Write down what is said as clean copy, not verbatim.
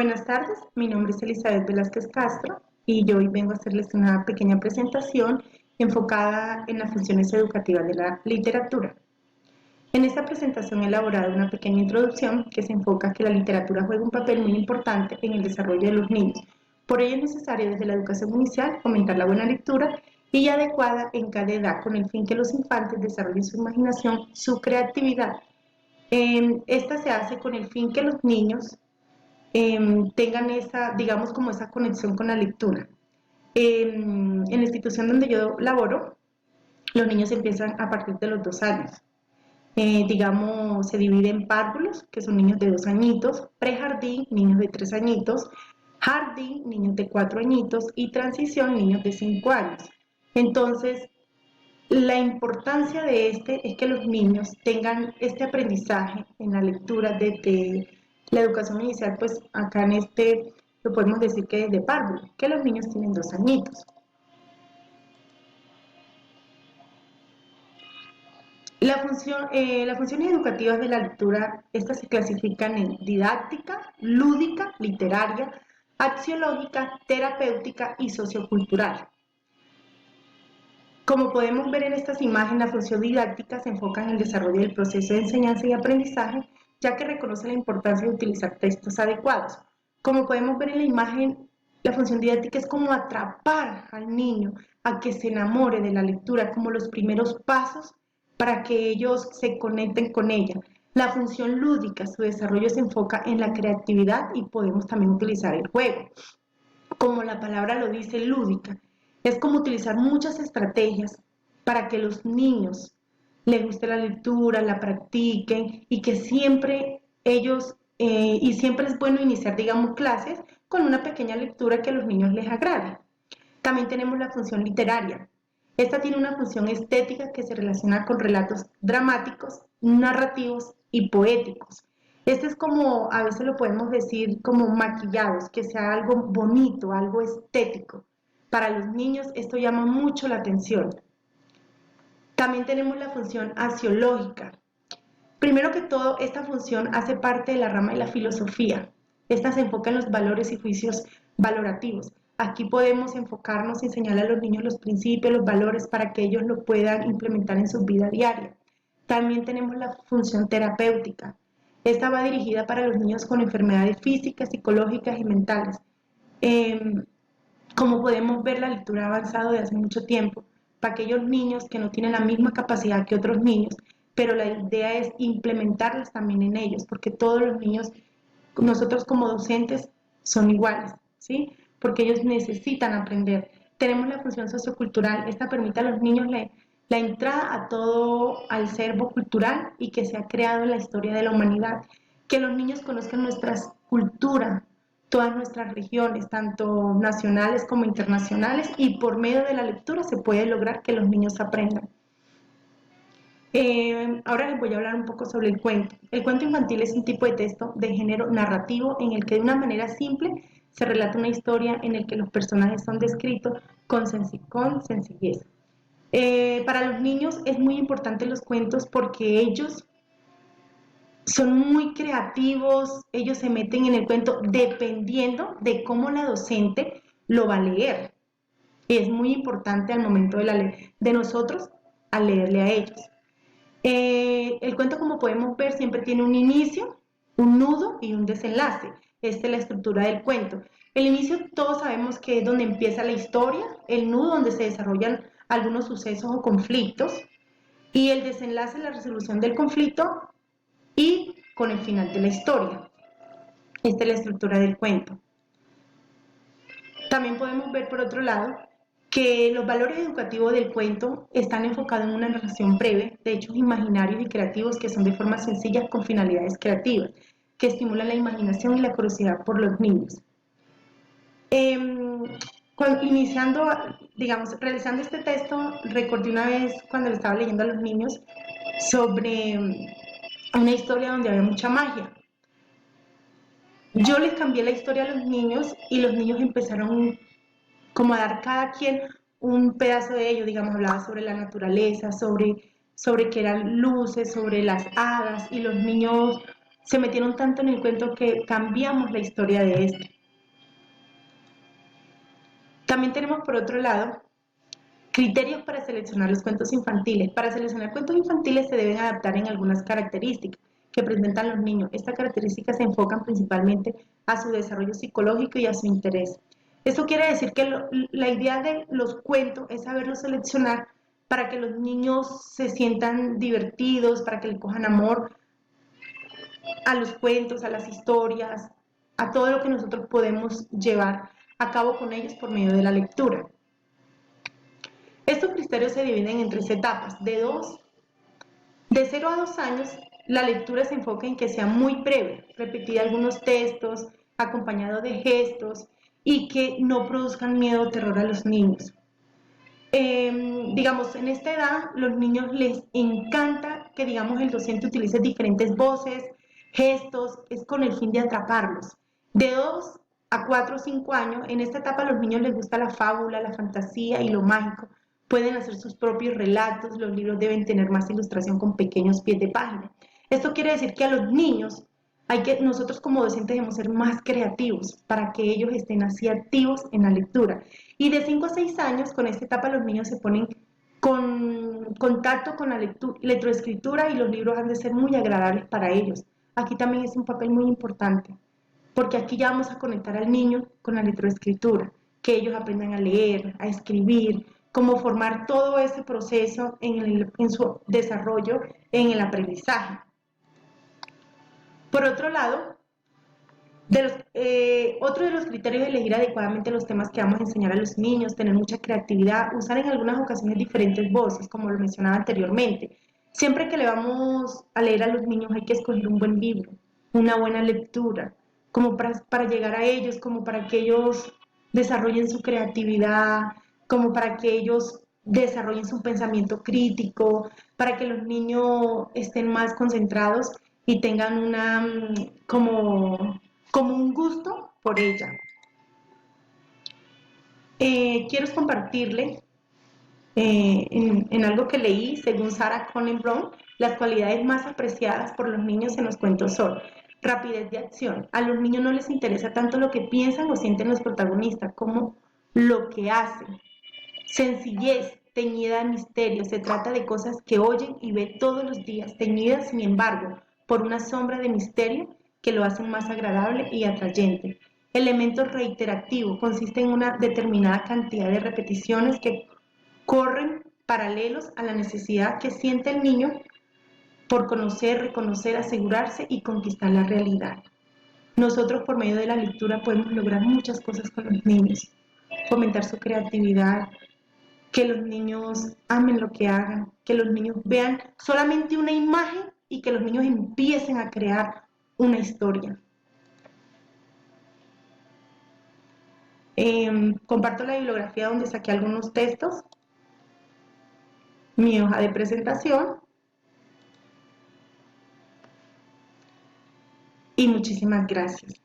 Buenas tardes, mi nombre es Elizabeth Velázquez Castro y yo hoy vengo a hacerles una pequeña presentación enfocada en las funciones educativas de la literatura. En esta presentación he elaborado una pequeña introducción que se enfoca que la literatura juega un papel muy importante en el desarrollo de los niños. Por ello es necesario desde la educación inicial fomentar la buena lectura y adecuada en cada edad con el fin que los infantes desarrollen su imaginación, su creatividad. Esta se hace con el fin que los niños tengan esa, digamos, como esa conexión con la lectura. En la institución donde yo laboro, los niños empiezan a partir de los 2 años. Digamos, se divide en párvulos, que son niños de 2 añitos, prejardín, niños de 3 añitos, jardín, niños de 4 añitos y transición, niños de 5 años. Entonces, la importancia de este es que los niños tengan este aprendizaje en la lectura desde la educación inicial, pues acá en este lo podemos decir que es de párvulo, que los niños tienen 2 añitos. Las funciones educativas de la lectura, estas se clasifican en didáctica, lúdica, literaria, axiológica, terapéutica y sociocultural. Como podemos ver en estas imágenes, la función didáctica se enfoca en el desarrollo del proceso de enseñanza y aprendizaje, ya que reconoce la importancia de utilizar textos adecuados. Como podemos ver en la imagen, la función didáctica es como atrapar al niño a que se enamore de la lectura, como los primeros pasos para que ellos se conecten con ella. La función lúdica, su desarrollo se enfoca en la creatividad y podemos también utilizar el juego. Como la palabra lo dice, lúdica. Es como utilizar muchas estrategias para que los niños les guste la lectura, la practiquen y que siempre ellos, y siempre es bueno iniciar, digamos, clases con una pequeña lectura que a los niños les agrade. También tenemos la función literaria. Esta tiene una función estética que se relaciona con relatos dramáticos, narrativos y poéticos. Este es como, a veces lo podemos decir como maquillados, que sea algo bonito, algo estético. Para los niños esto llama mucho la atención. También tenemos la función axiológica. Primero que todo, esta función hace parte de la rama de la filosofía. Esta se enfoca en los valores y juicios valorativos. Aquí podemos enfocarnos en enseñar a los niños los principios, los valores para que ellos lo puedan implementar en su vida diaria. También tenemos la función terapéutica. Esta va dirigida para los niños con enfermedades físicas, psicológicas y mentales. Eh, Como podemos ver, la lectura ha avanzado de hace mucho tiempo para aquellos niños que no tienen la misma capacidad que otros niños, pero la idea es implementarlas también en ellos, porque todos los niños, nosotros como docentes, son iguales, ¿sí? Porque ellos necesitan aprender. Tenemos la función sociocultural, esta permite a los niños la entrada a todo, al acervo cultural y que se ha creado en la historia de la humanidad, que los niños conozcan nuestras culturas, todas nuestras regiones, tanto nacionales como internacionales, y por medio de la lectura se puede lograr que los niños aprendan. Ahora les voy a hablar un poco sobre el cuento. El cuento infantil es un tipo de texto de género narrativo en el que de una manera simple se relata una historia en el que los personajes son descritos con sencillez. Para los niños es muy importante los cuentos porque ellos son muy creativos, ellos se meten en el cuento dependiendo de cómo la docente lo va a leer. Y es muy importante al momento de nosotros al leerle a ellos. El cuento, como podemos ver, siempre tiene un inicio, un nudo y un desenlace. Esta es la estructura del cuento. El inicio todos sabemos que es donde empieza la historia, el nudo donde se desarrollan algunos sucesos o conflictos y el desenlace es la resolución del conflicto y con el final de la historia. Esta es la estructura del cuento. También podemos ver por otro lado que los valores educativos del cuento están enfocados en una narración breve de hechos imaginarios y creativos que son de forma sencilla con finalidades creativas, que estimulan la imaginación y la curiosidad por los niños. Iniciando, digamos, realizando este texto, recordé una vez cuando le estaba leyendo a los niños sobre una historia donde había mucha magia. Yo les cambié la historia a los niños y los niños empezaron como a dar cada quien un pedazo de ello, digamos, hablaba sobre la naturaleza, sobre qué eran luces, sobre las hadas, y los niños se metieron tanto en el cuento que cambiamos la historia de este. También tenemos por otro lado criterios para seleccionar los cuentos infantiles. Para seleccionar cuentos infantiles se deben adaptar en algunas características que presentan los niños. Estas características se enfocan principalmente a su desarrollo psicológico y a su interés. Esto quiere decir que la idea de los cuentos es saberlos seleccionar para que los niños se sientan divertidos, para que le cojan amor a los cuentos, a las historias, a todo lo que nosotros podemos llevar a cabo con ellos por medio de la lectura. Estos criterios se dividen en 3 etapas. De 0 a 2 años, la lectura se enfoca en que sea muy breve, repetir algunos textos, acompañado de gestos y que no produzcan miedo o terror a los niños. Digamos, en esta edad, los niños les encanta que, digamos, el docente utilice diferentes voces, gestos, es con el fin de atraparlos. De 2 a 4 o 5 años, en esta etapa a los niños les gusta la fábula, la fantasía y lo mágico. Pueden hacer sus propios relatos, los libros deben tener más ilustración con pequeños pies de página. Esto quiere decir que a los niños nosotros como docentes debemos ser más creativos para que ellos estén así activos en la lectura. Y de 5 a 6 años, con esta etapa los niños se ponen con contacto con la lectoescritura y los libros han de ser muy agradables para ellos. Aquí también es un papel muy importante, porque aquí ya vamos a conectar al niño con la lectoescritura, que ellos aprendan a leer, a escribir, cómo formar todo ese proceso en su desarrollo, en el aprendizaje. Por otro lado, otro de los criterios es elegir adecuadamente los temas que vamos a enseñar a los niños, tener mucha creatividad, usar en algunas ocasiones diferentes voces, como lo mencionaba anteriormente. Siempre que le vamos a leer a los niños hay que escoger un buen libro, una buena lectura, como para llegar a ellos, como para que ellos desarrollen su creatividad, como para que ellos desarrollen su pensamiento crítico, para que los niños estén más concentrados y tengan como un gusto por ella. Quiero compartirle en algo que leí, según Sarah Conan Brown, las cualidades más apreciadas por los niños en los cuentos son rapidez de acción. A los niños no les interesa tanto lo que piensan o sienten los protagonistas como lo que hacen. Sencillez, teñida de misterio, se trata de cosas que oyen y ven todos los días, teñidas, sin embargo, por una sombra de misterio que lo hacen más agradable y atrayente. Elemento reiterativo, consiste en una determinada cantidad de repeticiones que corren paralelos a la necesidad que siente el niño por conocer, reconocer, asegurarse y conquistar la realidad. Nosotros por medio de la lectura podemos lograr muchas cosas con los niños, fomentar su creatividad, que los niños amen lo que hagan, que los niños vean solamente una imagen y que los niños empiecen a crear una historia. Comparto la bibliografía donde saqué algunos textos, mi hoja de presentación y muchísimas gracias.